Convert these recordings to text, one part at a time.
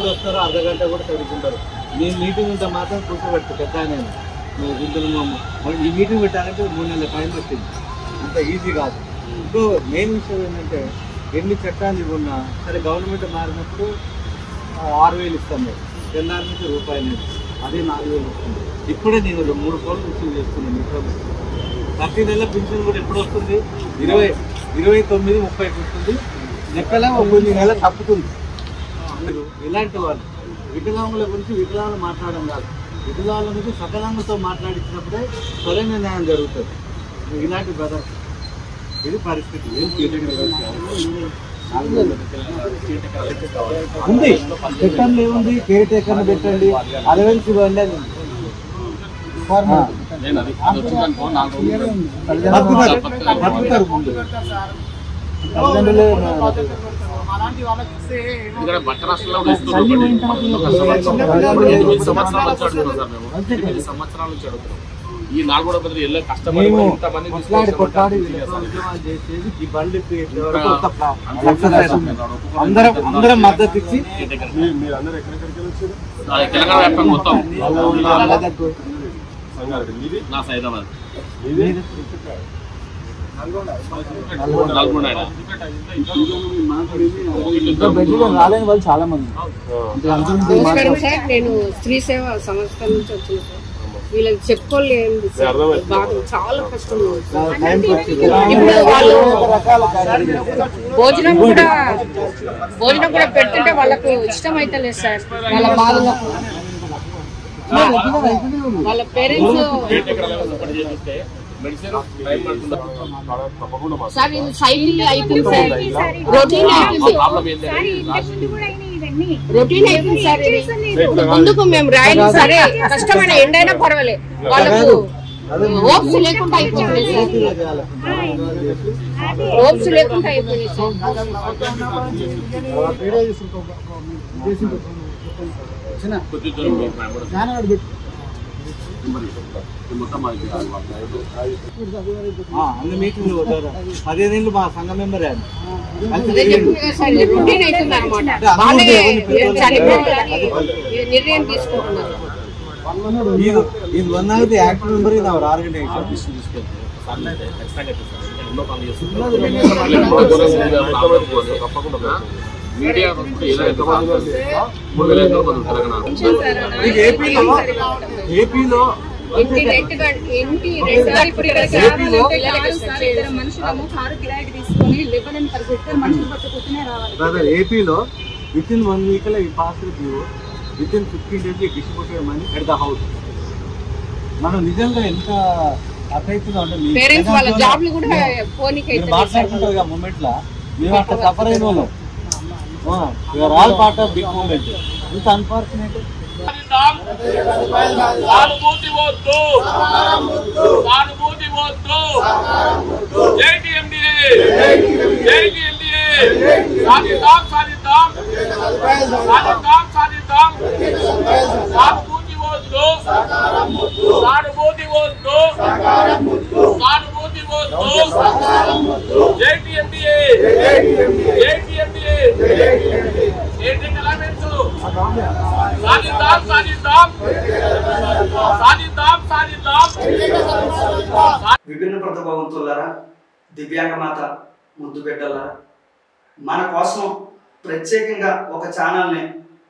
ఎప్పుడు వస్తారో అర్ధగంట కూడా చదువుకుంటారు. మీ మీటింగ్ ఉంటే మాత్రం కూర్చోబెట్టు పెద్ద ఆయన ఈ మీటింగ్ పెట్టాలంటే 3 నెలల టైం పట్టింది. అంత ఈజీ కాదు. ఇప్పుడు మెయిన్ విషయం ఏంటంటే ఎన్ని చట్టాలు ఇవ్వన్నా సరే గవర్నమెంట్ మారినప్పుడు 6,000 ఇస్తాం మేము, తెల్లారి నుంచి రూపాయలు, అదే 4,000 ఇస్తుంది. ఇప్పుడే నేను 3 కోట్లు రిసీవ్ చేస్తున్నాను. ప్రతి నెల పింఛన్ కూడా ఎప్పుడు వస్తుంది? 29-30 వస్తుంది. లెక్కలా కొన్ని నెలలు తప్పుతుంది. ఇలాంటి వాళ్ళు వికలాంగుల గురించి వికలాంగులు మాట్లాడడం కాదు, వికలాంగుల గురించి సకలాంగులతో మాట్లాడించినప్పుడే సరైన న్యాయం జరుగుతుంది. ఇలాంటి బ్రదర్స్ ఇది పరిస్థితి ఉంది. పెట్టండి, ఏముంది, కేర్ టేకర్ని పెట్టండి, అలవెన్స్ ఇవ్వండి అని బతుకుతారు. ఈ 4 బదులు ఎల్లో కష్టపడి అందరం మద్దతు ఇచ్చి తెలంగాణ వ్యాప్తంగా మొత్తం నా హైదరాబాద్ రాలేని వాళ్ళు చాలా మంది. నేను స్త్రీ సేవ సంస్థ నుంచి వచ్చిన సార్. వీళ్ళకి చెప్పుకోలేదు బాగా, చాలా కష్టం. ఇప్పుడు వాళ్ళు భోజనం కూడా పెడుతుంటే వాళ్ళకు ఇష్టం అయితే లేదు సార్. వాళ్ళ బాధగా వాళ్ళ పేరెంట్స్ సార్ ఇది సైకిల్ అయిపోయింది సార్, రొటీన్ అయిపోయింది, రొటీన్ అయిపోయింది సార్. ముందుకు మేము రాయడం సరే కష్టమైన ఎండైనా పర్వాలేదు, వాళ్ళకు హోప్స్ లేకుండా అయిపోయింది సార్. హోప్స్ లేకుండా అయిపోయింది సార్. అన్ని మీటింగ్లు 15 ఏళ్ళు మా సంఘ మెంబర్ నిర్ణయం తీసుకుంటున్నారు. ఇది 1 of the active member in our organisation. ఏపీలో ఇంటి రెంట్ మనుషులము కారు కిరాయికి తీసుకొని లెవెన్ పరిగెత్తారు, మనుషులు పట్టుకుంటూనే రావాలి. ఏపీలో within 1 week ఈ pass review, within 15 days distribute money at the house. మనం నిజంగా ఎంత అర్థవుతుందో అంటే మాట్లాడుకుంటారు కదా మూమెంట్ లా, మేము అట్లా సఫర్ అయిన వాళ్ళం. You are all part of big moment. ఇంత అన్ఫార్చునేట్. సానుభూతి వద్దు, సానుభూతి వద్దు. జైటీఎండీఏ, జైటీఎండీఏ, సాధిద్దాం, సాధిద్దాం, సాధిద్దాం, సాధిద్దాం. సానుభూతి వద్దు, సానుభూతి వద్దు, సానుభూతి వద్దు. జైటీఎండీఏ, జైటీఎండీఏ. ఏంటి ఎలమెంట్స్? సాధిద్దాం, సాధిద్దాం, సాధిద్దాం, సాధిద్దాం. విభిన్న ప్రతిభావంతులారా, దివ్యాంగ మాత ముద్దు బిడ్డలారా, మన కోసం ప్రత్యేకంగా ఒక ఛానల్ని,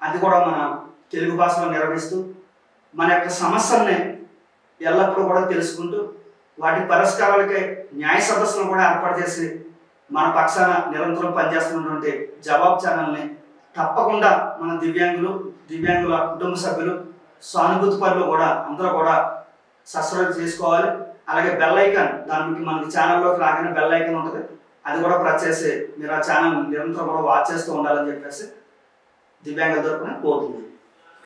అది కూడా మన తెలుగు భాషలో నిర్వహిస్తూ మన యొక్క సమస్యల్ని ఎల్లప్పుడూ కూడా తెలుసుకుంటూ వాటి పరిష్కారాలకై న్యాయ సదస్సును కూడా ఏర్పాటు చేసి మన పక్షాన నిరంతరం పనిచేస్తున్నటువంటి జవాబు ఛానల్ని తప్పకుండా మన దివ్యాంగుల కుటుంబ సభ్యులు, సానుభూతి పనులు కూడా అందరూ కూడా సబ్స్క్రైబ్ చేసుకోవాలి. అలాగే బెల్ ఐకాన్, దానికి మనకి ఛానల్లోకి రాగానే బెల్ ఐకాన్ ఉంటుంది, అది కూడా ప్రెస్ చేసి మీరు ఆ ఛానల్ నిరంతరం కూడా వాచ్ చేస్తూ ఉండాలని చెప్పేసి దివ్యాంగుల తరపున కోరుతున్నాను.